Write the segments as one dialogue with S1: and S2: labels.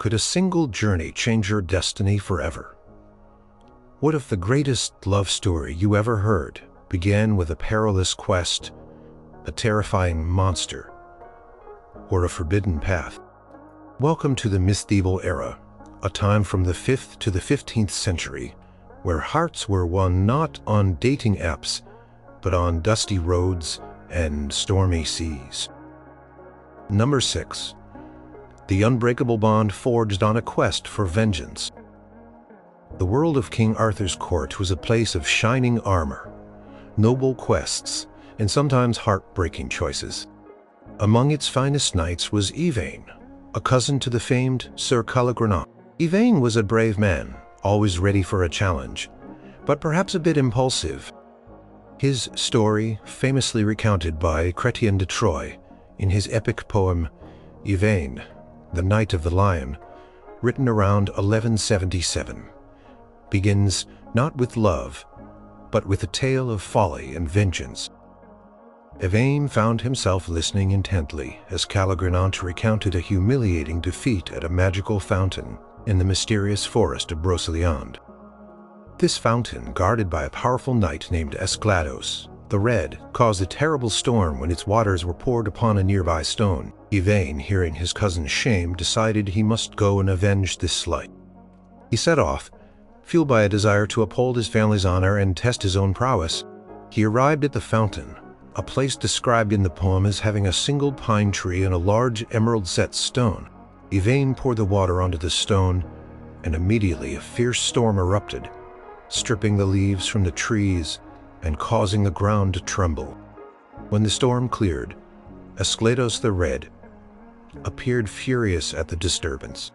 S1: Could a single journey change your destiny forever? What if the greatest love story you ever heard began with a perilous quest, a terrifying monster, or a forbidden path? Welcome to the medieval era, a time from the 5th to the 15th century, where hearts were won not on dating apps, but on dusty roads and stormy seas. Number 6. The unbreakable bond forged on a quest for vengeance. The world of King Arthur's court was a place of shining armor, noble quests, and sometimes heartbreaking choices. Among its finest knights was Yvain, a cousin to the famed Sir Calogrenant. Yvain was a brave man, always ready for a challenge, but perhaps a bit impulsive. His story, famously recounted by Chrétien de Troyes in his epic poem Yvain, the Knight of the Lion, written around 1177, begins not with love, but with a tale of folly and vengeance. Yvain found himself listening intently as Calogrenant recounted a humiliating defeat at a magical fountain in the mysterious forest of Brocéliande. This fountain, guarded by a powerful knight named Esclados the Red, caused a terrible storm when its waters were poured upon a nearby stone. Yvain, hearing his cousin's shame, decided he must go and avenge this slight. He set off, fueled by a desire to uphold his family's honor and test his own prowess. He arrived at the fountain, a place described in the poem as having a single pine tree and a large emerald-set stone. Yvain poured the water onto the stone, and immediately a fierce storm erupted, stripping the leaves from the trees and causing the ground to tremble. When the storm cleared, Esclados the Red appeared furious at the disturbance.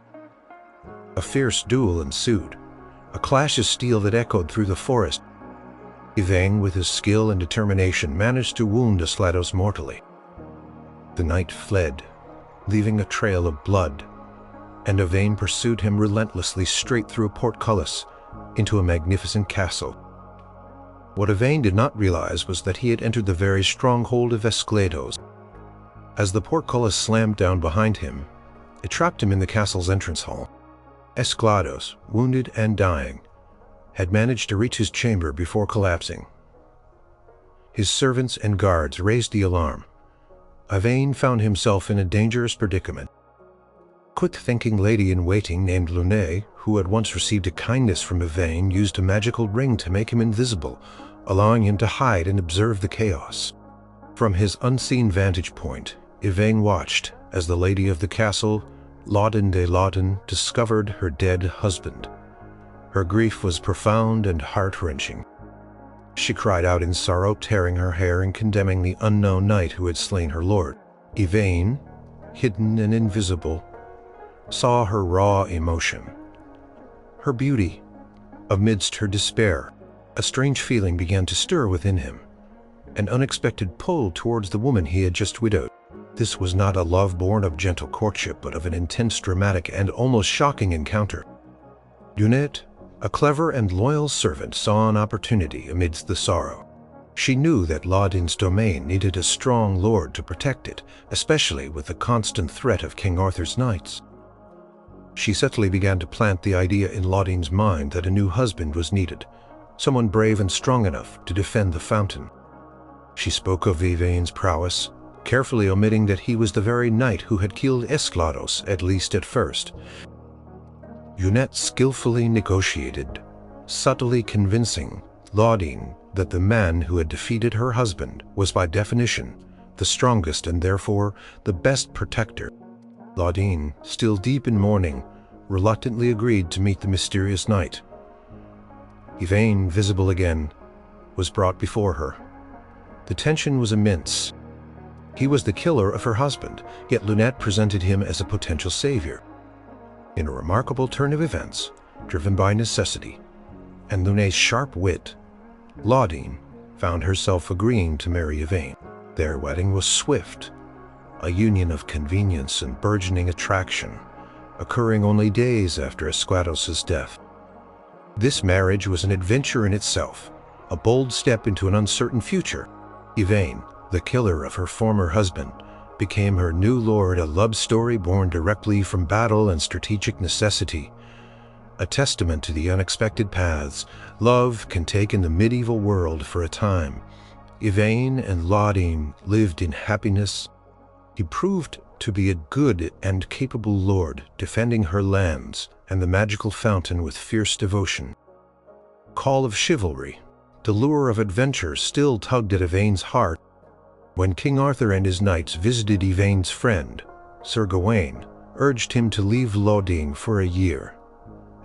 S1: A fierce duel ensued, a clash of steel that echoed through the forest. Yvain, with his skill and determination, managed to wound Esclados mortally. The knight fled, leaving a trail of blood, and Yvain pursued him relentlessly straight through a portcullis into a magnificent castle. What Yvain did not realize was that he had entered the very stronghold of Esclados. As the portcullis slammed down behind him, it trapped him in the castle's entrance hall. Esclados, wounded and dying, had managed to reach his chamber before collapsing. His servants and guards raised the alarm. Yvain found himself in a dangerous predicament. Quick-thinking lady-in-waiting named Laudine, who had once received a kindness from Yvain, used a magical ring to make him invisible, allowing him to hide and observe the chaos. From his unseen vantage point, Yvain watched as the lady of the castle, Laudine de Laudine, discovered her dead husband. Her grief was profound and heart-wrenching. She cried out in sorrow, tearing her hair and condemning the unknown knight who had slain her lord. Yvain, hidden and invisible, saw her raw emotion, her beauty. Amidst her despair, a strange feeling began to stir within him, an unexpected pull towards the woman he had just widowed. This was not a love born of gentle courtship, but of an intense, dramatic, and almost shocking encounter. Nicolette, a clever and loyal servant, saw an opportunity amidst the sorrow. She knew that Laudine's domain needed a strong lord to protect it, especially with the constant threat of King Arthur's knights. She subtly began to plant the idea in Laudine's mind that a new husband was needed, someone brave and strong enough to defend the fountain. She spoke of Yvain's prowess, carefully omitting that he was the very knight who had killed Esclados, at least at first. Nicolette skillfully negotiated, subtly convincing Laudine that the man who had defeated her husband was by definition the strongest and therefore the best protector. Laudine, still deep in mourning, reluctantly agreed to meet the mysterious knight. Yvain, visible again, was brought before her. The tension was immense. He was the killer of her husband, yet Nicolette presented him as a potential savior. In a remarkable turn of events, driven by necessity, and Nicolette's sharp wit, Laudine found herself agreeing to marry Yvain. Their wedding was swift, a union of convenience and burgeoning attraction, occurring only days after Esclados' death. This marriage was an adventure in itself, a bold step into an uncertain future. Yvain, the killer of her former husband, became her new lord, a love story born directly from battle and strategic necessity. A testament to the unexpected paths love can take in the medieval world for a time. Yvain and Laudine lived in happiness. He proved to be a good and capable lord, defending her lands and the magical fountain with fierce devotion. Call of chivalry. The lure of adventure still tugged at Yvain's heart. When King Arthur and his knights visited Yvain's friend, Sir Gawain, urged him to leave Laudine for a year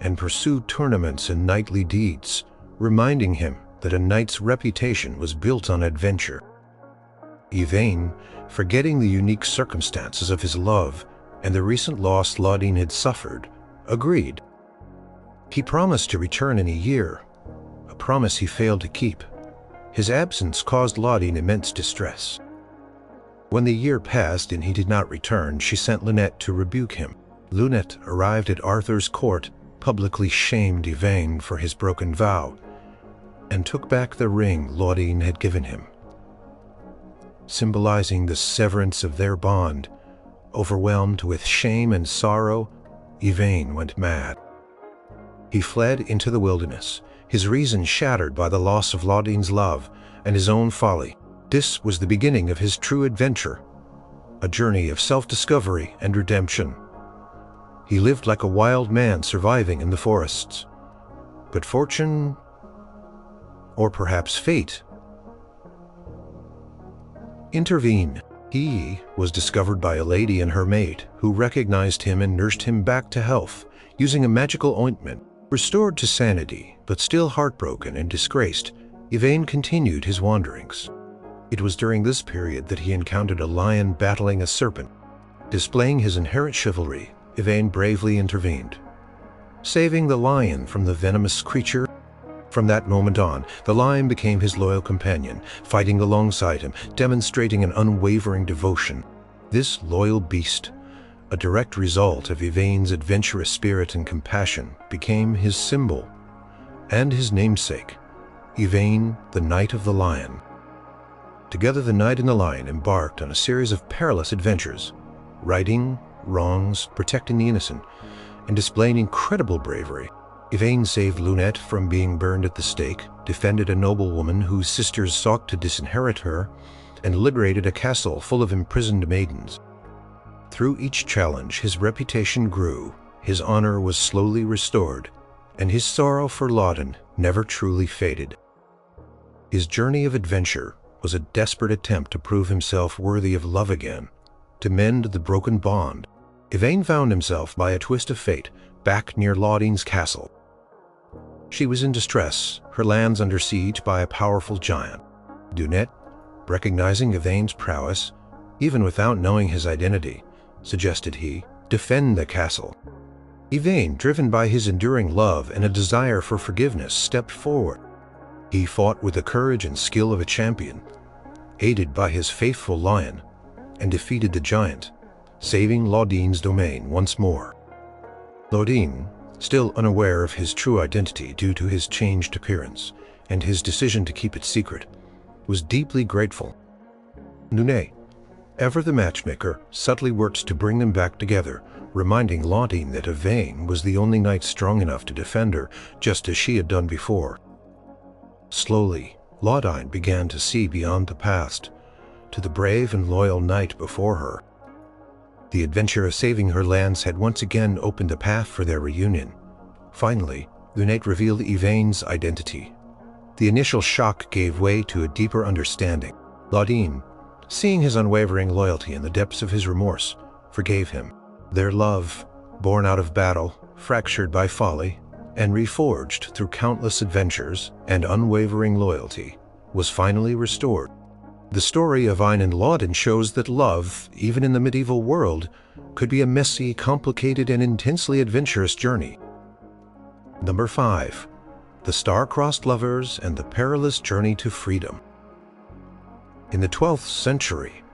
S1: and pursue tournaments and knightly deeds, reminding him that a knight's reputation was built on adventure. Yvain, forgetting the unique circumstances of his love and the recent loss Laudine had suffered, agreed. He promised to return in a year, a promise he failed to keep. His absence caused Laudine immense distress. When the year passed and he did not return, she sent Lunete to rebuke him. Lunete arrived at Arthur's court, publicly shamed Yvain for his broken vow, and took back the ring Laudine had given him. Symbolizing the severance of their bond, overwhelmed with shame and sorrow, Yvain went mad. He fled into the wilderness, his reason shattered by the loss of Laudine's love and his own folly. This was the beginning of his true adventure, a journey of self-discovery and redemption. He lived like a wild man surviving in the forests. But fortune, or perhaps fate, intervened. He was discovered by a lady and her maid, who recognized him and nursed him back to health, using a magical ointment. Restored to sanity, but still heartbroken and disgraced, Yvain continued his wanderings. It was during this period that he encountered a lion battling a serpent. Displaying his inherent chivalry, Yvain bravely intervened, saving the lion from the venomous creature. From that moment on, the lion became his loyal companion, fighting alongside him, demonstrating an unwavering devotion. This loyal beast, a direct result of Yvain's adventurous spirit and compassion, became his symbol and his namesake, Yvain, the Knight of the Lion. Together the Knight and the Lion embarked on a series of perilous adventures, righting wrongs, protecting the innocent, and displaying incredible bravery. Yvain saved Lunete from being burned at the stake, defended a noblewoman whose sisters sought to disinherit her, and liberated a castle full of imprisoned maidens. Through each challenge, his reputation grew, his honor was slowly restored, and his sorrow for Laudine never truly faded. His journey of adventure was a desperate attempt to prove himself worthy of love again, to mend the broken bond. Yvain found himself, by a twist of fate, back near Laudine's castle. She was in distress, her lands under siege by a powerful giant. Lunete, recognizing Yvain's prowess, even without knowing his identity, suggested he defend the castle. Yvain, driven by his enduring love and a desire for forgiveness, stepped forward. He fought with the courage and skill of a champion, aided by his faithful lion, and defeated the giant, saving Laudine's domain once more. Laudine, still unaware of his true identity due to his changed appearance and his decision to keep it secret, was deeply grateful. Lunete, ever the matchmaker, subtly worked to bring them back together, reminding Laudine that Yvain was the only knight strong enough to defend her, just as she had done before. Slowly, Laudine began to see beyond the past, to the brave and loyal knight before her. The adventure of saving her lands had once again opened a path for their reunion. Finally, Lunete revealed Yvain's identity. The initial shock gave way to a deeper understanding. Laudine, seeing his unwavering loyalty in the depths of his remorse, forgave him. Their love, born out of battle, fractured by folly, and reforged through countless adventures and unwavering loyalty, was finally restored. The story of Yvain and Laudine shows that love, even in the medieval world, could be a messy, complicated, and intensely adventurous journey. Number 5. The Star-Crossed Lovers and the Perilous Journey to Freedom. In the 12th century,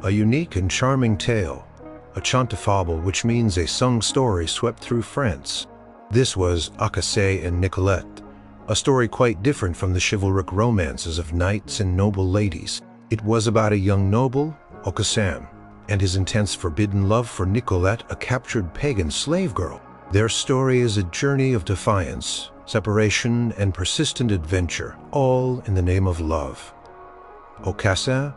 S1: a unique and charming tale, a chante fable, which means a sung story, swept through France. This was Aucassin and Nicolette, a story quite different from the chivalric romances of knights and noble ladies. It was about a young noble, Aucassin, and his intense forbidden love for Nicolette, a captured pagan slave girl. Their story is a journey of defiance, separation, and persistent adventure, all in the name of love. Aucassin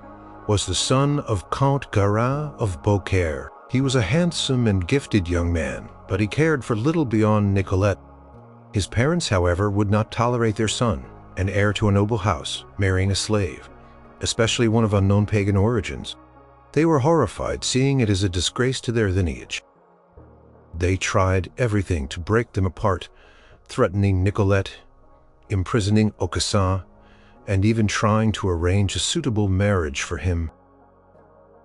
S1: was the son of Count Garin of Beaucaire. He was a handsome and gifted young man, but he cared for little beyond Nicolette. His parents, however, would not tolerate their son, an heir to a noble house, marrying a slave, especially one of unknown pagan origins. They were horrified, seeing it as a disgrace to their lineage. They tried everything to break them apart, threatening Nicolette, imprisoning Aucassin, and even trying to arrange a suitable marriage for him.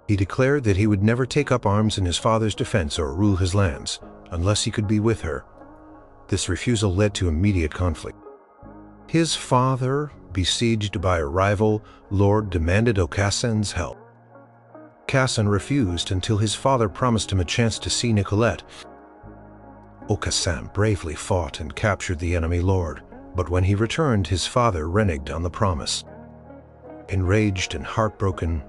S1: He declared that he would never take up arms in his father's defense or rule his lands unless he could be with her. This refusal led to immediate conflict. His father, besieged by a rival lord, demanded Aucassin's help. Aucassin refused until his father promised him a chance to see Nicolette. Aucassin bravely fought and captured the enemy lord, but when he returned, his father reneged on the promise. Enraged and heartbroken,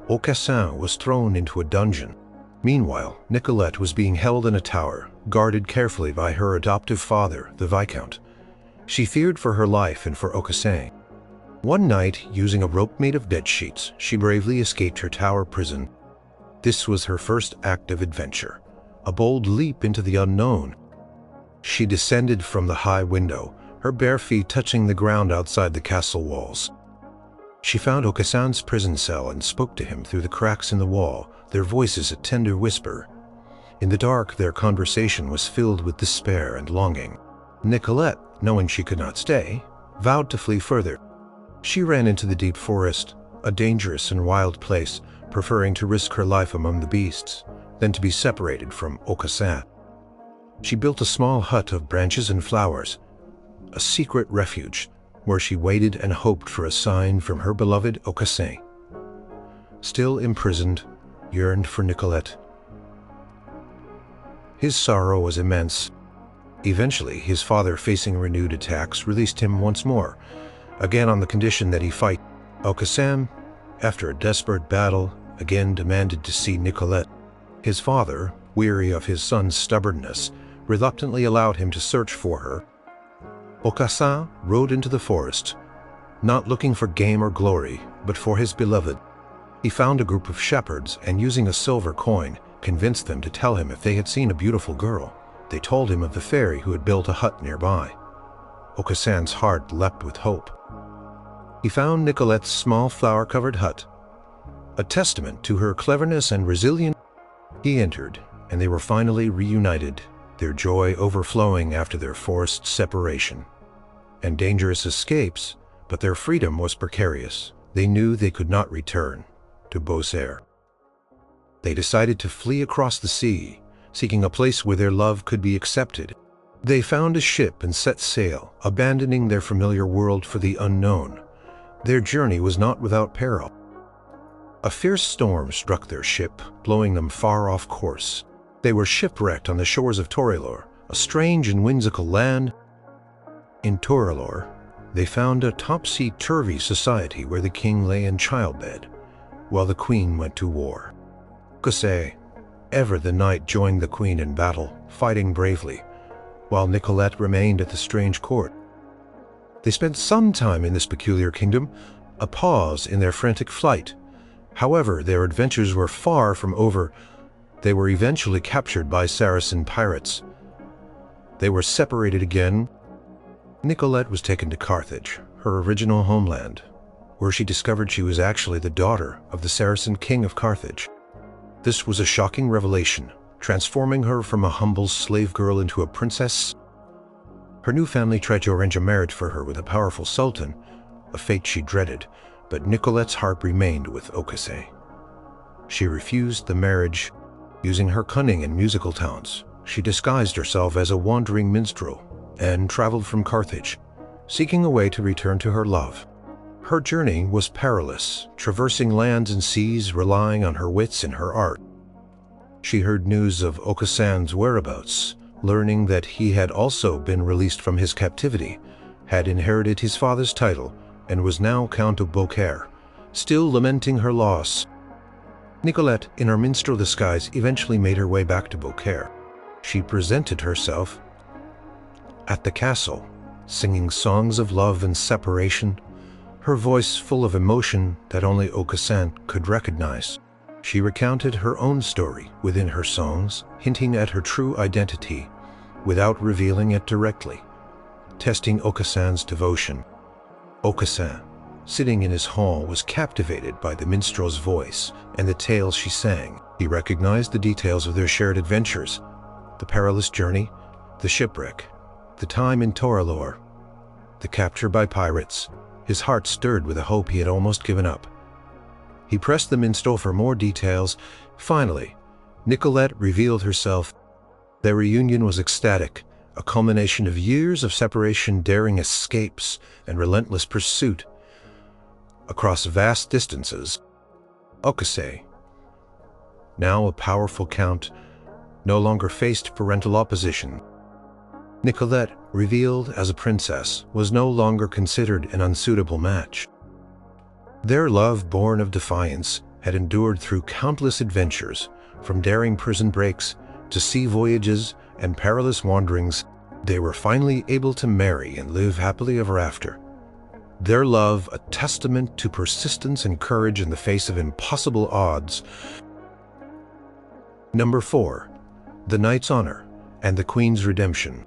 S1: Aucassin was thrown into a dungeon. Meanwhile, Nicolette was being held in a tower, guarded carefully by her adoptive father, the Viscount. She feared for her life and for Aucassin. One night, using a rope made of bed sheets, she bravely escaped her tower prison. This was her first act of adventure, a bold leap into the unknown. She descended from the high window, her bare feet touching the ground outside the castle walls. She found Aucassin's prison cell and spoke to him through the cracks in the wall, their voices a tender whisper. In the dark, their conversation was filled with despair and longing. Nicolette, knowing she could not stay, vowed to flee further. She ran into the deep forest, a dangerous and wild place, preferring to risk her life among the beasts than to be separated from Aucassin. She built a small hut of branches and flowers, a secret refuge where she waited and hoped for a sign from her beloved Aucassin. Still imprisoned, yearned for Nicolette. His sorrow was immense. Eventually, his father, facing renewed attacks, released him once more, again on the condition that he fight. Aucassin, after a desperate battle, again demanded to see Nicolette. His father, weary of his son's stubbornness, reluctantly allowed him to search for her. Aucassin rode into the forest, not looking for game or glory, but for his beloved. He found a group of shepherds and, using a silver coin, convinced them to tell him if they had seen a beautiful girl. They told him of the fairy who had built a hut nearby. Aucassin's heart leapt with hope. He found Nicolette's small flower-covered hut, a testament to her cleverness and resilience. He entered, and they were finally reunited, their joy overflowing after their forced separation and dangerous escapes, but their freedom was precarious. They knew they could not return to Beaucaire. They decided to flee across the sea, seeking a place where their love could be accepted. They found a ship and set sail, abandoning their familiar world for the unknown. Their journey was not without peril. A fierce storm struck their ship, blowing them far off course. They were shipwrecked on the shores of Torelore, a strange and whimsical land. In Torelore, they found a topsy-turvy society where the king lay in childbed, while the queen went to war. Aucassin, ever the knight, joined the queen in battle, fighting bravely, while Nicolette remained at the strange court. They spent some time in this peculiar kingdom, a pause in their frantic flight. However, their adventures were far from over. They were eventually captured by Saracen pirates. They were separated again. Nicolette was taken to Carthage, her original homeland, where she discovered she was actually the daughter of the Saracen king of Carthage. This was a shocking revelation, transforming her from a humble slave girl into a princess. Her new family tried to arrange a marriage for her with a powerful sultan, a fate she dreaded, but Nicolette's heart remained with Aucassin. She refused the marriage. Using her cunning and musical talents, she disguised herself as a wandering minstrel and traveled from Carthage, seeking a way to return to her love. Her journey was perilous, traversing lands and seas, relying on her wits and her art. She heard news of Aucassin's whereabouts, learning that he had also been released from his captivity, had inherited his father's title, and was now Count of Beaucaire. Still lamenting her loss, Nicolette, in her minstrel disguise, eventually made her way back to Beaucaire. She presented herself at the castle, singing songs of love and separation, her voice full of emotion that only Aucassin could recognize. She recounted her own story within her songs, hinting at her true identity without revealing it directly, testing Aucassin's devotion. Aucassin, sitting in his hall, was captivated by the minstrel's voice and the tales she sang. He recognized the details of their shared adventures, the perilous journey, the shipwreck, the time in Torelore, the capture by pirates. His heart stirred with a hope he had almost given up. He pressed the minstrel for more details. Finally, Nicolette revealed herself. Their reunion was ecstatic, a culmination of years of separation, daring escapes, and relentless pursuit across vast distances. Aucassin, now a powerful count, no longer faced parental opposition. Nicolette, revealed as a princess, was no longer considered an unsuitable match. Their love, born of defiance, had endured through countless adventures, from daring prison breaks to sea voyages and perilous wanderings. They were finally able to marry and live happily ever after. Their love, a testament to persistence and courage in the face of impossible odds. Number 4. The Knight's Honor and the Queen's Redemption.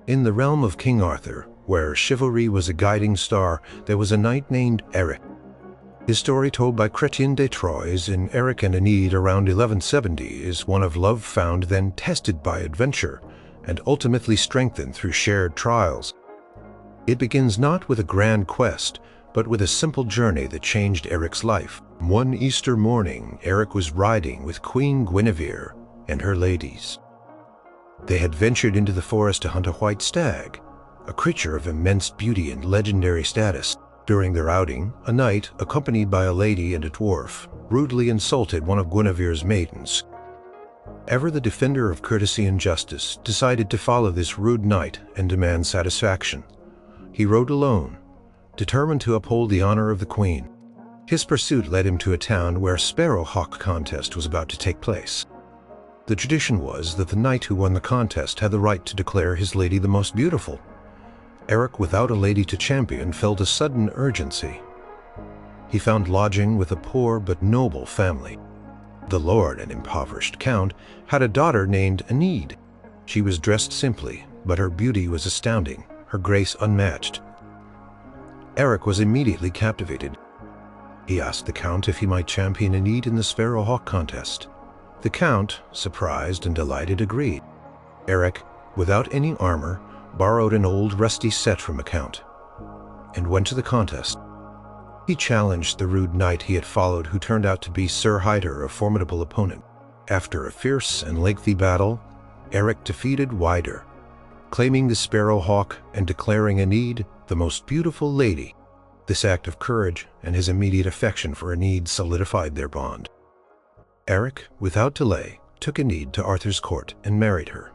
S1: In the realm of King Arthur, where chivalry was a guiding star, there was a knight named Eric. His story, told by Chrétien de Troyes in Eric and Enid around 1170, is one of love found, then tested by adventure, and ultimately strengthened through shared trials. It begins not with a grand quest, but with a simple journey that changed Eric's life. One Easter morning, Eric was riding with Queen Guinevere and her ladies. They had ventured into the forest to hunt a white stag, a creature of immense beauty and legendary status. During their outing, a knight, accompanied by a lady and a dwarf, rudely insulted one of Guinevere's maidens. Ever the defender of courtesy and justice, decided to follow this rude knight and demand satisfaction. He rode alone, determined to uphold the honor of the queen. His pursuit led him to a town where a sparrow hawk contest was about to take place. The tradition was that the knight who won the contest had the right to declare his lady the most beautiful. Eric, without a lady to champion, felt a sudden urgency. He found lodging with a poor but noble family. The lord, an impoverished count, had a daughter named Enid. She was dressed simply, but her beauty was astounding, her grace unmatched. Eric was immediately captivated. He asked the count if he might champion Enid in the sparrow hawk contest. The count, surprised and delighted, agreed. Eric, without any armor, borrowed an old rusty set from a count and went to the contest. He challenged the rude knight he had followed, who turned out to be Sir Hyder, a formidable opponent. After a fierce and lengthy battle, Eric defeated Hyder, claiming the sparrow hawk and declaring Enid the most beautiful lady. This act of courage and his immediate affection for Enid solidified their bond. Eric, without delay, took Enid to Arthur's court and married her.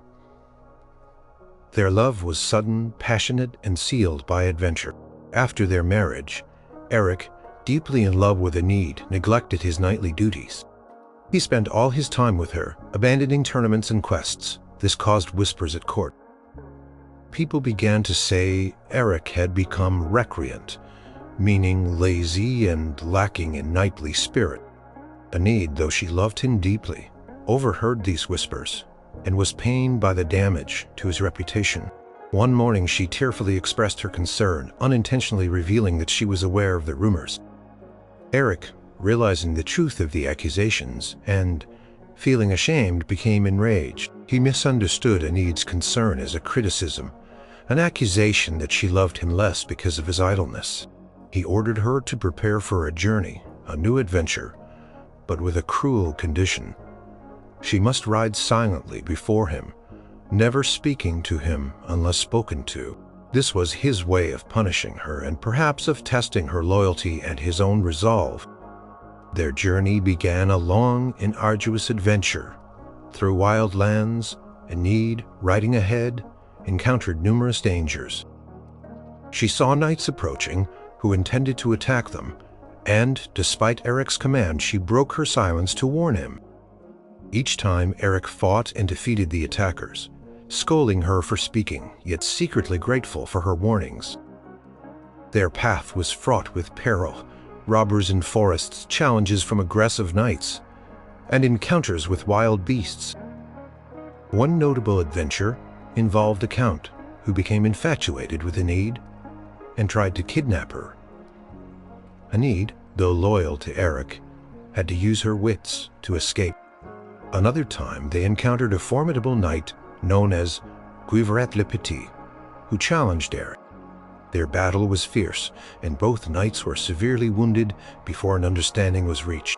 S1: Their love was sudden, passionate, and sealed by adventure. After their marriage, Eric, deeply in love with Enid, neglected his knightly duties. He spent all his time with her, abandoning tournaments and quests. This caused whispers at court. People began to say Eric had become recreant, meaning lazy and lacking in knightly spirit. Enid, though she loved him deeply, overheard these whispers and was pained by the damage to his reputation. One morning she tearfully expressed her concern, unintentionally revealing that she was aware of the rumors. Eric, realizing the truth of the accusations and feeling ashamed, became enraged. He misunderstood Enid's concern as a criticism, an accusation that she loved him less because of his idleness. He ordered her to prepare for a journey, a new adventure, but with a cruel condition. She must ride silently before him, never speaking to him unless spoken to. This was his way of punishing her and perhaps of testing her loyalty and his own resolve. Their journey began a long and arduous adventure. Through wild lands, Enid, riding ahead, encountered numerous dangers. She saw knights approaching who intended to attack them, And, despite Eric's command, she broke her silence to warn him. Each time Eric fought and defeated the attackers, scolding her for speaking, yet secretly grateful for her warnings. Their path was fraught with peril, robbers in forests, challenges from aggressive knights, and encounters with wild beasts. One notable adventure involved a count who became infatuated with Enid and tried to kidnap her. Enid, though loyal to Eric, had to use her wits to escape. Another time they encountered a formidable knight known as Yvain le Petit, who challenged Eric. Their battle was fierce, and both knights were severely wounded before an understanding was reached.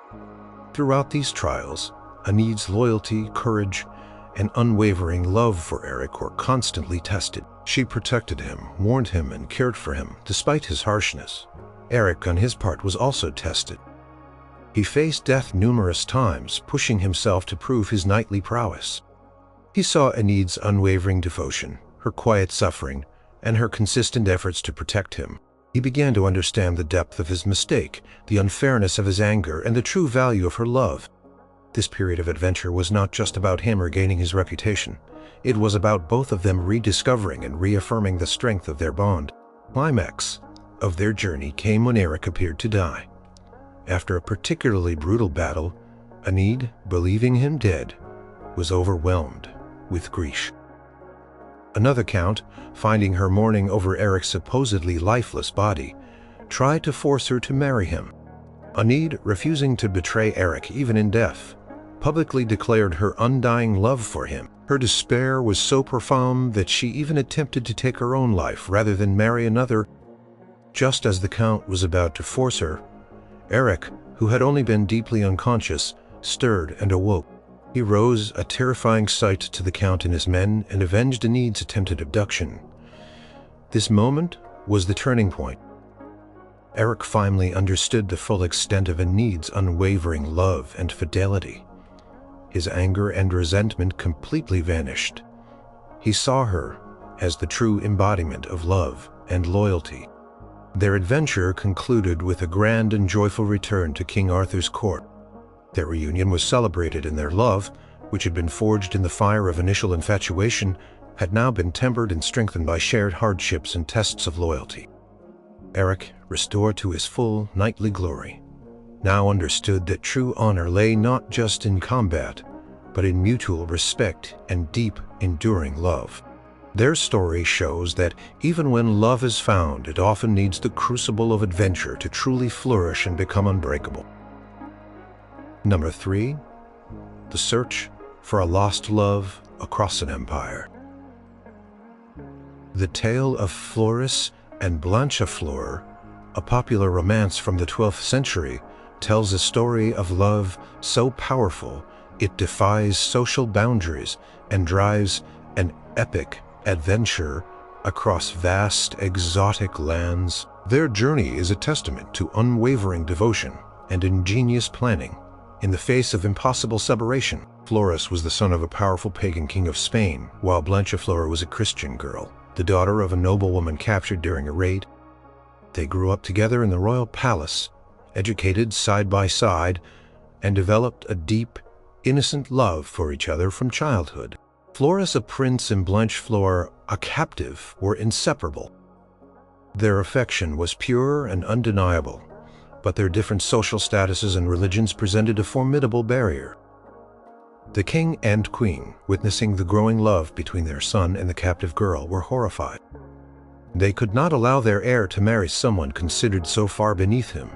S1: Throughout these trials, Enid's loyalty, courage, and unwavering love for Eric were constantly tested. She protected him, warned him, and cared for him, despite his harshness. Eric, on his part, was also tested. He faced death numerous times, pushing himself to prove his knightly prowess. He saw Enid's unwavering devotion, her quiet suffering, and her consistent efforts to protect him. He began to understand the depth of his mistake, the unfairness of his anger, and the true value of her love. This period of adventure was not just about him regaining his reputation. It was about both of them rediscovering and reaffirming the strength of their bond. Climax of their journey came when Eric appeared to die. After a particularly brutal battle, Enid, believing him dead, was overwhelmed with grief. Another count, finding her mourning over Eric's supposedly lifeless body, tried to force her to marry him. Enid, refusing to betray Eric even in death, publicly declared her undying love for him. Her despair was so profound that she even attempted to take her own life rather than marry another. Just as the count was about to force her, Eric, who had only been deeply unconscious, stirred and awoke. He rose, a terrifying sight to the count and his men, and avenged Enid's attempted abduction. This moment was the turning point. Eric finally understood the full extent of Enid's unwavering love and fidelity. His anger and resentment completely vanished. He saw her as the true embodiment of love and loyalty. Their adventure concluded with a grand and joyful return to King Arthur's court. Their reunion was celebrated, and their love, which had been forged in the fire of initial infatuation, had now been tempered and strengthened by shared hardships and tests of loyalty. Eric, restored to his full knightly glory, now understood that true honor lay not just in combat, but in mutual respect and deep, enduring love. Their story shows that even when love is found, it often needs the crucible of adventure to truly flourish and become unbreakable. Number 3. The search for a lost love across an empire. The tale of Floris and Blanchefleur, a popular romance from the 12th century, tells a story of love so powerful it defies social boundaries and drives an epic adventure across vast, exotic lands. Their journey is a testament to unwavering devotion and ingenious planning. In the face of impossible separation, Floris was the son of a powerful pagan king of Spain, while Blanchefleur was a Christian girl, the daughter of a noblewoman captured during a raid. They grew up together in the royal palace, educated side by side, and developed a deep, innocent love for each other from childhood. Floris, a prince, and Blanchefleur, a captive, were inseparable. Their affection was pure and undeniable, but their different social statuses and religions presented a formidable barrier. The king and queen, witnessing the growing love between their son and the captive girl, were horrified. They could not allow their heir to marry someone considered so far beneath him.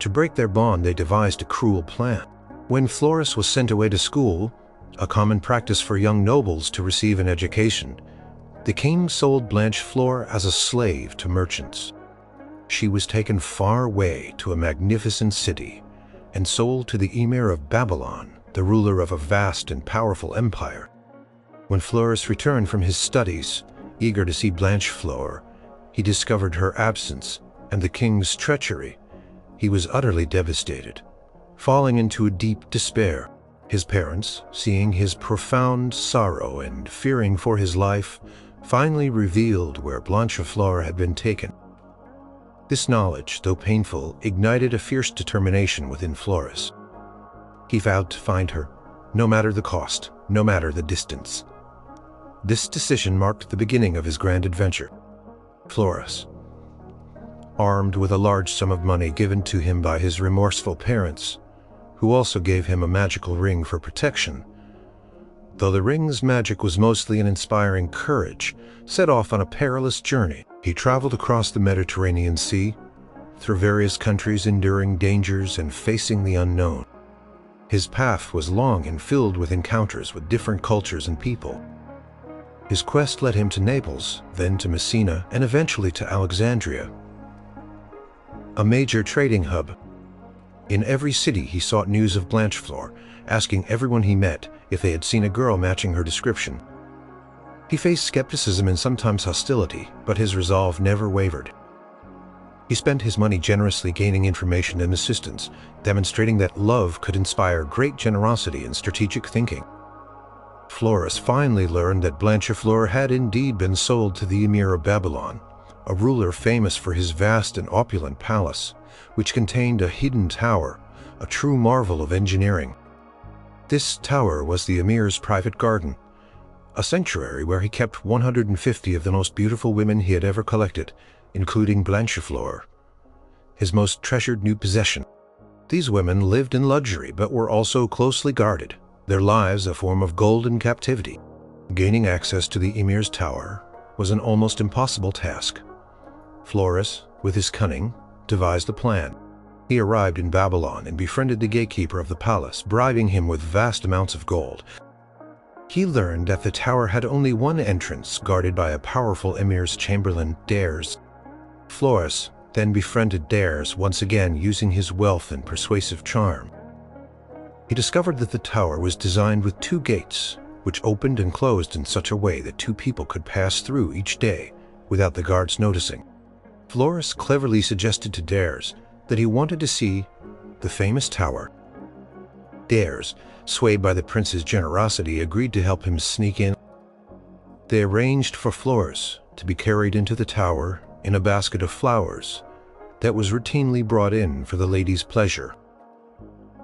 S1: To break their bond, they devised a cruel plan. When Floris was sent away to school, a common practice for young nobles to receive an education, the king sold Blanchefleur as a slave to merchants. She was taken far away to a magnificent city and sold to the emir of Babylon, the ruler of a vast and powerful empire. When Floris returned from his studies, eager to see Blanchefleur, he discovered her absence and the king's treachery. He was utterly devastated, falling into a deep despair. His parents, seeing his profound sorrow and fearing for his life, finally revealed where Blanchefleur had been taken. This knowledge, though painful, ignited a fierce determination within Floris. He vowed to find her, no matter the cost, no matter the distance. This decision marked the beginning of his grand adventure. Floris, armed with a large sum of money given to him by his remorseful parents, who also gave him a magical ring for protection, though the ring's magic was mostly an inspiring courage, set off on a perilous journey. He traveled across the Mediterranean Sea, through various countries, enduring dangers and facing the unknown. His path was long and filled with encounters with different cultures and people. His quest led him to Naples, then to Messina, and eventually to Alexandria, a major trading hub. In every city he sought news of Blanchefleur, asking everyone he met if they had seen a girl matching her description. He faced skepticism and sometimes hostility, but his resolve never wavered. He spent his money generously, gaining information and assistance, demonstrating that love could inspire great generosity and strategic thinking. Floris finally learned that Blanchefleur had indeed been sold to the Emir of Babylon, a ruler famous for his vast and opulent palace, which contained a hidden tower, a true marvel of engineering. This tower was the Emir's private garden, a sanctuary where he kept 150 of the most beautiful women he had ever collected, including Blanchefleur, his most treasured new possession. These women lived in luxury but were also closely guarded, their lives a form of golden captivity. Gaining access to the Emir's tower was an almost impossible task. Floris, with his cunning, devised a plan. He arrived in Babylon and befriended the gatekeeper of the palace, bribing him with vast amounts of gold. He learned that the tower had only one entrance, guarded by a powerful Emir's chamberlain, Dares. Floris then befriended Dares, once again using his wealth and persuasive charm. He discovered that the tower was designed with two gates, which opened and closed in such a way that two people could pass through each day without the guards noticing. Floris cleverly suggested to Dares that he wanted to see the famous tower. Dares, swayed by the prince's generosity, agreed to help him sneak in. They arranged for Floris to be carried into the tower in a basket of flowers that was routinely brought in for the lady's pleasure.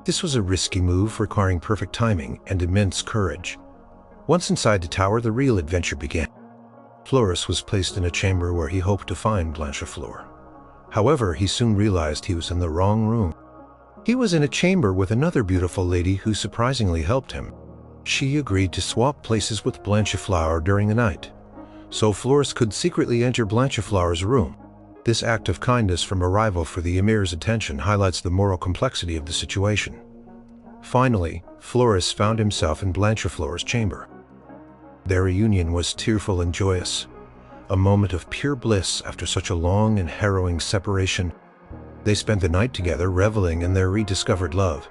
S1: This was a risky move requiring perfect timing and immense courage. Once inside the tower, the real adventure began. Floris was placed in a chamber where he hoped to find Blanchefleur. However, he soon realized he was in the wrong room. He was in a chamber with another beautiful lady who surprisingly helped him. She agreed to swap places with Blanchefleur during the night, so Floris could secretly enter Blanchefleur's room. This act of kindness from a rival for the Emir's attention highlights the moral complexity of the situation. Finally, Floris found himself in Blanchefleur's chamber. Their reunion was tearful and joyous, a moment of pure bliss after such a long and harrowing separation. They spent the night together, reveling in their rediscovered love.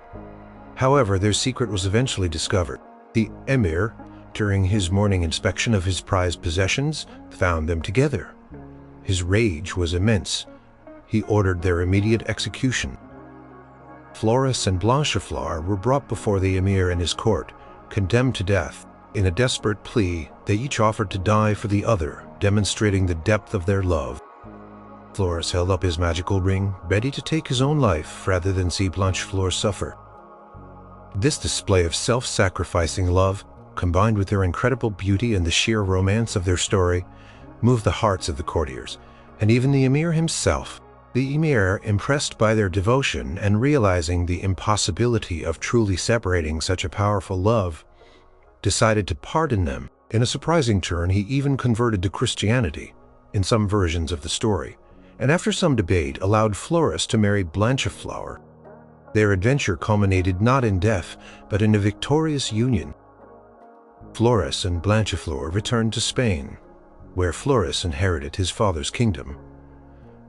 S1: However, their secret was eventually discovered. The Emir, during his morning inspection of his prized possessions, found them together. His rage was immense. He ordered their immediate execution. Floris and Blanchefleur were brought before the Emir and his court, condemned to death. In a desperate plea, they each offered to die for the other, demonstrating the depth of their love. Floris held up his magical ring, ready to take his own life rather than see Blanchefleur suffer. This display of self-sacrificing love, combined with their incredible beauty and the sheer romance of their story, moved the hearts of the courtiers, and even the Emir himself. The Emir, impressed by their devotion and realizing the impossibility of truly separating such a powerful love, decided to pardon them. In a surprising turn, he even converted to Christianity, in some versions of the story, and after some debate allowed Floris to marry Blanchefleur. Their adventure culminated not in death, but in a victorious union. Floris and Blanchefleur returned to Spain, where Floris inherited his father's kingdom.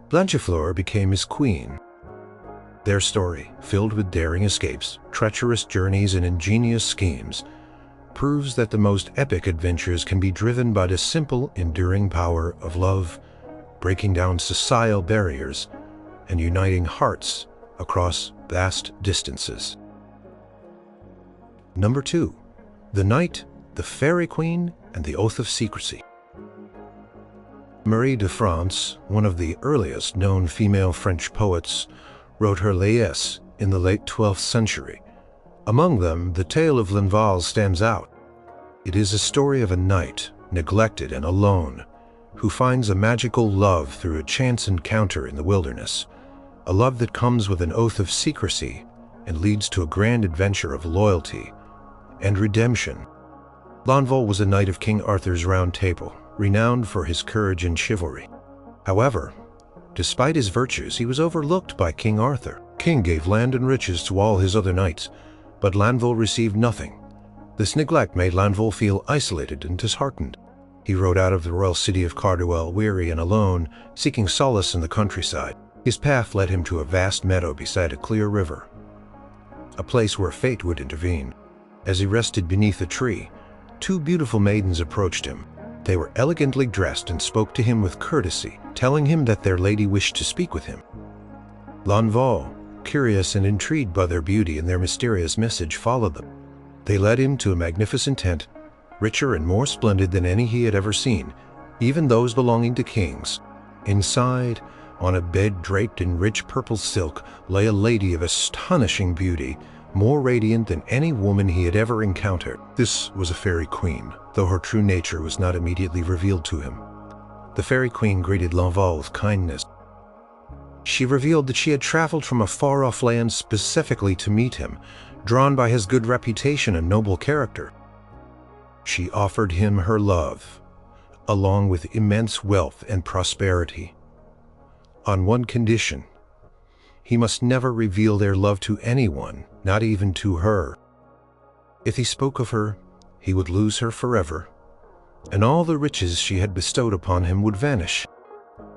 S1: Blanchefleur became his queen. Their story, filled with daring escapes, treacherous journeys, and ingenious schemes, proves that the most epic adventures can be driven by the simple, enduring power of love, breaking down societal barriers and uniting hearts across vast distances. Number 2. The Knight, the Fairy Queen, and the Oath of Secrecy. Marie de France, one of the earliest known female French poets, wrote her Laïs in the late 12th century. Among them, the tale of Lanval stands out. It is a story of a knight, neglected and alone, who finds a magical love through a chance encounter in the wilderness, a love that comes with an oath of secrecy and leads to a grand adventure of loyalty and redemption. Lanval was a knight of King Arthur's Round Table, renowned for his courage and chivalry. However, despite his virtues, he was overlooked by King Arthur. King gave land and riches to all his other knights, but Lanval received nothing. This neglect made Lanval feel isolated and disheartened. He rode out of the royal city of Carduel, weary and alone, seeking solace in the countryside. His path led him to a vast meadow beside a clear river, a place where fate would intervene. As he rested beneath a tree, two beautiful maidens approached him. They were elegantly dressed and spoke to him with courtesy, telling him that their lady wished to speak with him. Lanval, curious and intrigued by their beauty and their mysterious message, followed them. They led him to a magnificent tent, richer and more splendid than any he had ever seen, even those belonging to kings. Inside, on a bed draped in rich purple silk, lay a lady of astonishing beauty, more radiant than any woman he had ever encountered. This was a fairy queen, though her true nature was not immediately revealed to him. The fairy queen greeted Lanval with kindness. She revealed that she had traveled from a far-off land specifically to meet him, drawn by his good reputation and noble character. She offered him her love, along with immense wealth and prosperity, on one condition: he must never reveal their love to anyone, not even to her. If he spoke of her, he would lose her forever, and all the riches she had bestowed upon him would vanish.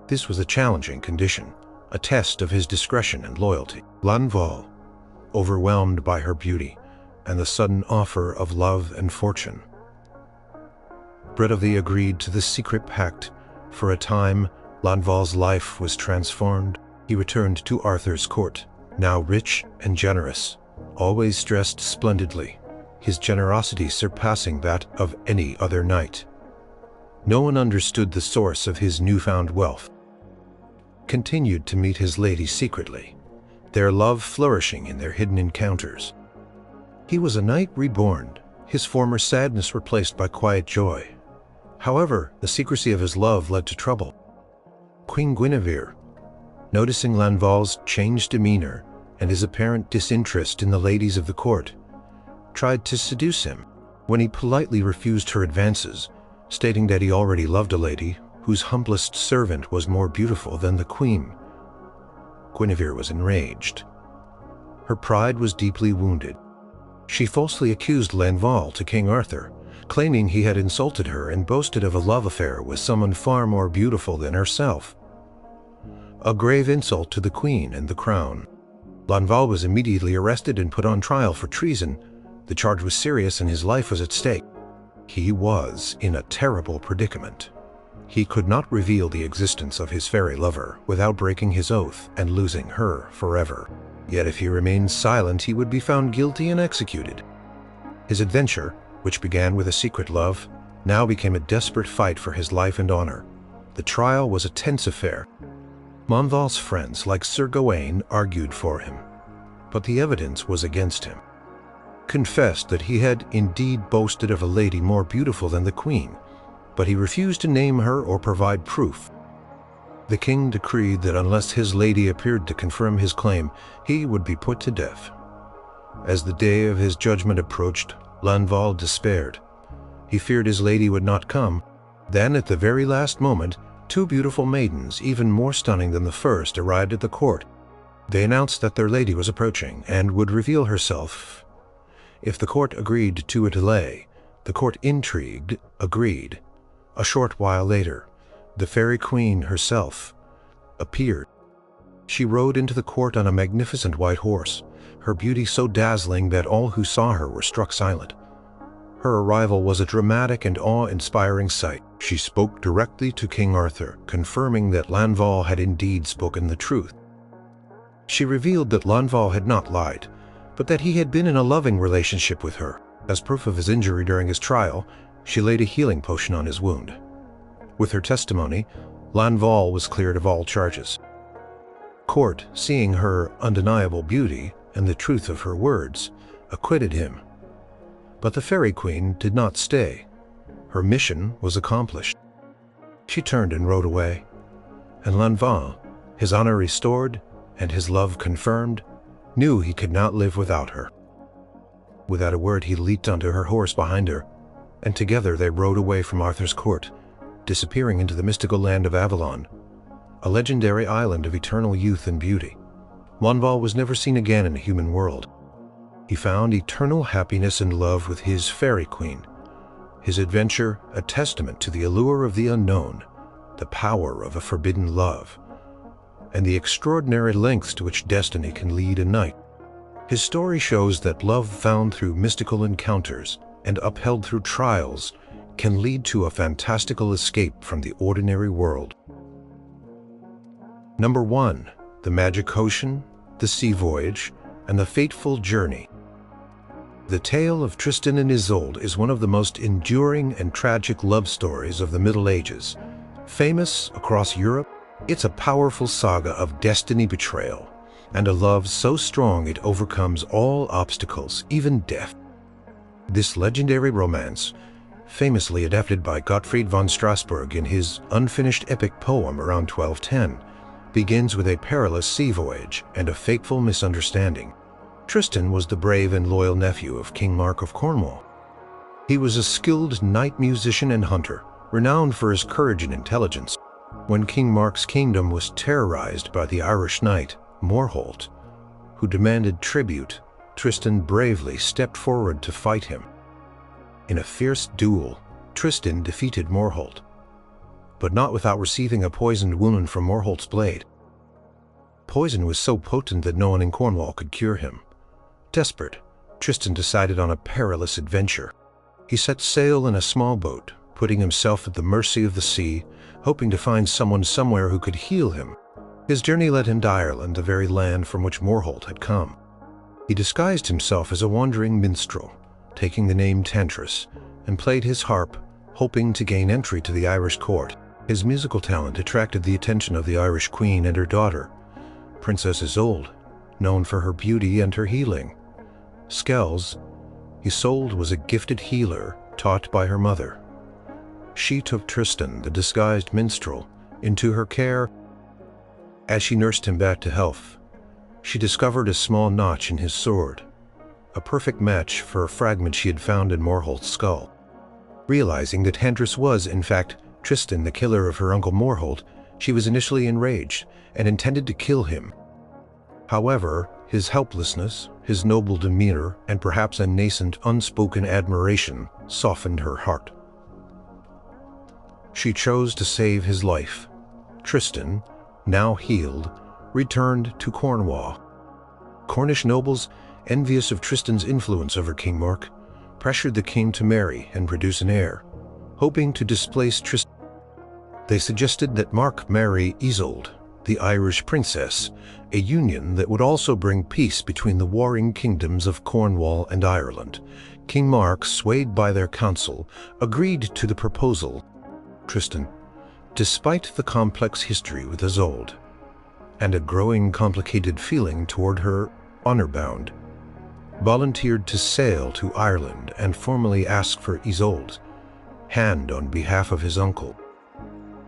S1: This was a challenging condition, a test of his discretion and loyalty. Lanval, overwhelmed by her beauty and the sudden offer of love and fortune, readily agreed to the secret pact. For a time, Lanval's life was transformed. He returned to Arthur's court, now rich and generous, always dressed splendidly, his generosity surpassing that of any other knight. No one understood the source of his newfound wealth. Continued to meet his lady secretly, their love flourishing in their hidden encounters. He was a knight reborn, his former sadness replaced by quiet joy. However, the secrecy of his love led to trouble. Queen Guinevere, noticing Lanval's changed demeanor and his apparent disinterest in the ladies of the court, tried to seduce him. When he politely refused her advances, stating that he already loved a lady whose humblest servant was more beautiful than the queen, Guinevere was enraged. Her pride was deeply wounded. She falsely accused Lanval to King Arthur, claiming he had insulted her and boasted of a love affair with someone far more beautiful than herself. A grave insult to the queen and the crown. Lanval was immediately arrested and put on trial for treason. The charge was serious and his life was at stake. He was in a terrible predicament. He could not reveal the existence of his fairy lover without breaking his oath and losing her forever. Yet if he remained silent, he would be found guilty and executed. His adventure, which began with a secret love, now became a desperate fight for his life and honor. The trial was a tense affair. Lanval's friends, like Sir Gawain, argued for him, but the evidence was against him. Confessed that he had indeed boasted of a lady more beautiful than the queen, but he refused to name her or provide proof. The king decreed that unless his lady appeared to confirm his claim, he would be put to death. As the day of his judgment approached, Lanval despaired. He feared his lady would not come. Then, at the very last moment, two beautiful maidens, even more stunning than the first, arrived at the court. They announced that their lady was approaching and would reveal herself. If the court agreed to a delay, the court, intrigued, agreed. A short while later, the fairy queen herself appeared. She rode into the court on a magnificent white horse, her beauty so dazzling that all who saw her were struck silent. Her arrival was a dramatic and awe-inspiring sight. She spoke directly to King Arthur, confirming that Lanval had indeed spoken the truth. She revealed that Lanval had not lied, but that he had been in a loving relationship with her. As proof of his injury during his trial, she laid a healing potion on his wound. With her testimony, Lanval was cleared of all charges. Court, seeing her undeniable beauty and the truth of her words, acquitted him. But the Fairy Queen did not stay. Her mission was accomplished. She turned and rode away, and Lanval, his honor restored and his love confirmed, knew he could not live without her. Without a word, he leaped onto her horse behind her, and together they rode away from Arthur's court, disappearing into the mystical land of Avalon, a legendary island of eternal youth and beauty. Lanval was never seen again in a human world. He found eternal happiness and love with his Fairy Queen, his adventure a testament to the allure of the unknown, the power of a forbidden love, and the extraordinary lengths to which destiny can lead a knight. His story shows that love found through mystical encounters and upheld through trials can lead to a fantastical escape from the ordinary world. Number 1. The Magic Ocean, the Sea Voyage, and the Fateful Journey. The tale of Tristan and Isolde is one of the most enduring and tragic love stories of the Middle Ages. Famous across Europe, it's a powerful saga of destiny betrayal, and a love so strong it overcomes all obstacles, even death. This legendary romance, famously adapted by Gottfried von Strasbourg in his unfinished epic poem around 1210, begins with a perilous sea voyage and a fateful misunderstanding. Tristan was the brave and loyal nephew of King Mark of Cornwall. He was a skilled knight musician and hunter, renowned for his courage and intelligence. When King Mark's kingdom was terrorized by the Irish knight, Morholt, who demanded tribute, Tristan bravely stepped forward to fight him. In a fierce duel, Tristan defeated Morholt, but not without receiving a poisoned wound from Morholt's blade. Poison was so potent that no one in Cornwall could cure him. Desperate, Tristan decided on a perilous adventure. He set sail in a small boat, putting himself at the mercy of the sea, hoping to find someone somewhere who could heal him. His journey led him to Ireland, the very land from which Morholt had come. He disguised himself as a wandering minstrel, taking the name Adventurous, and played his harp, hoping to gain entry to the Irish court. His musical talent attracted the attention of the Irish queen and her daughter, Princess Isolde, known for her beauty and her healing. Skels, Isolde was a gifted healer taught by her mother. She took Tristan, the disguised minstrel, into her care. As she nursed him back to health, she discovered a small notch in his sword, a perfect match for a fragment she had found in Morholt's skull. Realizing that Adventurous was, in fact, Tristan, the killer of her uncle Morholt, she was initially enraged and intended to kill him. However, his helplessness, his noble demeanor, and perhaps a nascent, unspoken admiration softened her heart. She chose to save his life. Tristan, now healed, returned to Cornwall. Cornish nobles, envious of Tristan's influence over King Mark, pressured the king to marry and produce an heir, hoping to displace Tristan. They suggested that Mark marry Isolde, the Irish princess, a union that would also bring peace between the warring kingdoms of Cornwall and Ireland. King Mark, swayed by their counsel, agreed to the proposal. Tristan, despite the complex history with Isolde, and a growing complicated feeling toward her honor-bound, volunteered to sail to Ireland and formally ask for Isolde's hand on behalf of his uncle.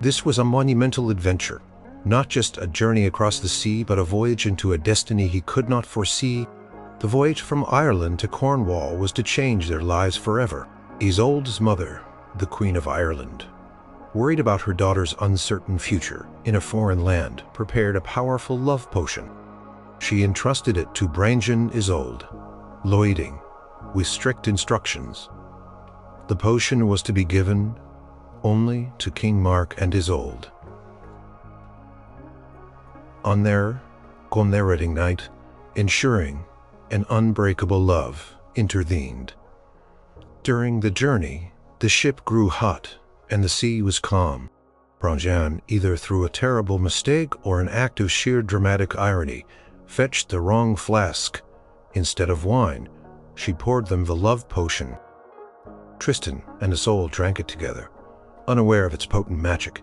S1: This was a monumental adventure, not just a journey across the sea, but a voyage into a destiny he could not foresee. The voyage from Ireland to Cornwall was to change their lives forever. Isolde's mother, the Queen of Ireland, worried about her daughter's uncertain future in a foreign land, prepared a powerful love potion. She entrusted it to Brangin Isolde, Laudine, with strict instructions. The potion was to be given only to King Mark and Isolde. On their wedding night, ensuring an unbreakable love intervened. During the journey, the ship grew hot and the sea was calm. Brangin, either through a terrible mistake or an act of sheer dramatic irony, fetched the wrong flask. Instead of wine, she poured them the love potion. Tristan and Isolde drank it together, unaware of its potent magic.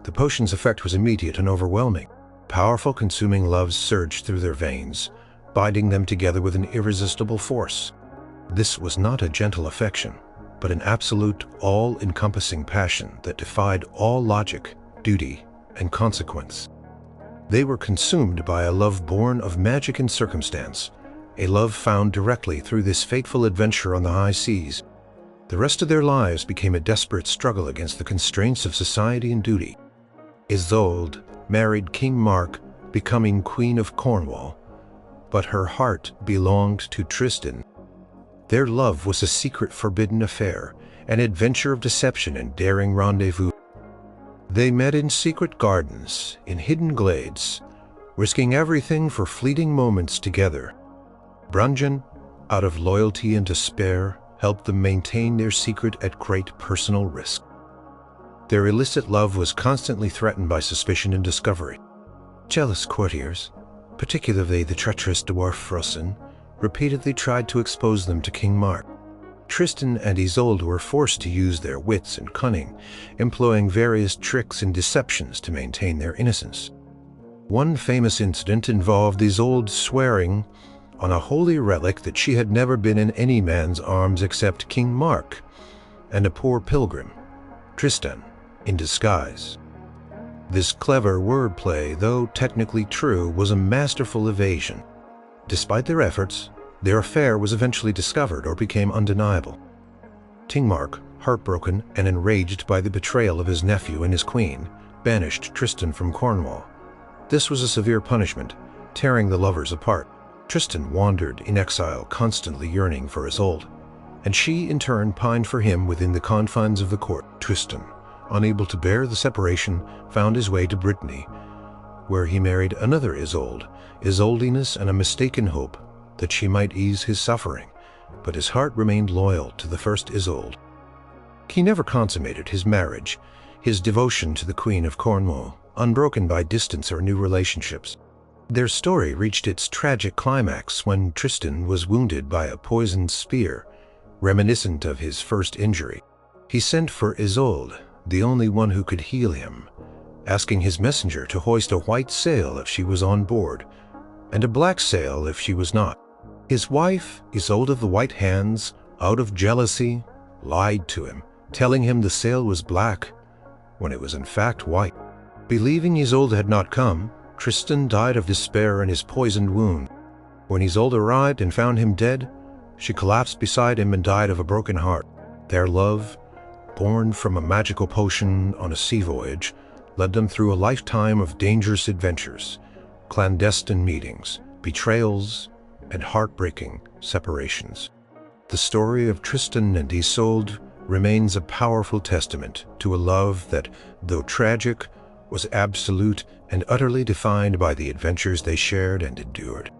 S1: The potion's effect was immediate and overwhelming. Powerful, consuming love surged through their veins, binding them together with an irresistible force. This was not a gentle affection, but an absolute, all-encompassing passion that defied all logic, duty, and consequence. They were consumed by a love born of magic and circumstance, a love found directly through this fateful adventure on the high seas. The rest of their lives became a desperate struggle against the constraints of society and duty. Isolde married King Mark, becoming Queen of Cornwall, but her heart belonged to Tristan. Their love was a secret, forbidden affair, an adventure of deception and daring rendezvous. They met in secret gardens, in hidden glades, risking everything for fleeting moments together. Brunjan, out of loyalty and despair, helped them maintain their secret at great personal risk. Their illicit love was constantly threatened by suspicion and discovery. Jealous courtiers, particularly the treacherous dwarf Frosin, repeatedly tried to expose them to King Mark. Tristan and Isolde were forced to use their wits and cunning, employing various tricks and deceptions to maintain their innocence. One famous incident involved Isolde swearing on a holy relic that she had never been in any man's arms except King Mark and a poor pilgrim, Tristan, in disguise. This clever wordplay, though technically true, was a masterful evasion. Despite their efforts, their affair was eventually discovered or became undeniable. King Mark, heartbroken and enraged by the betrayal of his nephew and his queen, banished Tristan from Cornwall. This was a severe punishment, tearing the lovers apart. Tristan wandered in exile, constantly yearning for Isolde, and she in turn pined for him within the confines of the court. Tristan, unable to bear the separation, found his way to Brittany, where he married another Isolde, Isoldinus and a mistaken hope that she might ease his suffering, but his heart remained loyal to the first Isolde. He never consummated his marriage, his devotion to the Queen of Cornwall, unbroken by distance or new relationships. Their story reached its tragic climax when Tristan was wounded by a poisoned spear, reminiscent of his first injury. He sent for Isolde, the only one who could heal him, asking his messenger to hoist a white sail if she was on board, and a black sail if she was not. His wife, Isolde of the White Hands, out of jealousy, lied to him, telling him the sail was black, when it was in fact white. Believing Isolde had not come, Tristan died of despair in his poisoned wound. When Isolde arrived and found him dead, she collapsed beside him and died of a broken heart. Their love, born from a magical potion on a sea voyage, led them through a lifetime of dangerous adventures, clandestine meetings, betrayals, and heartbreaking separations. The story of Tristan and Isolde remains a powerful testament to a love that, though tragic, was absolute and utterly defined by the adventures they shared and endured.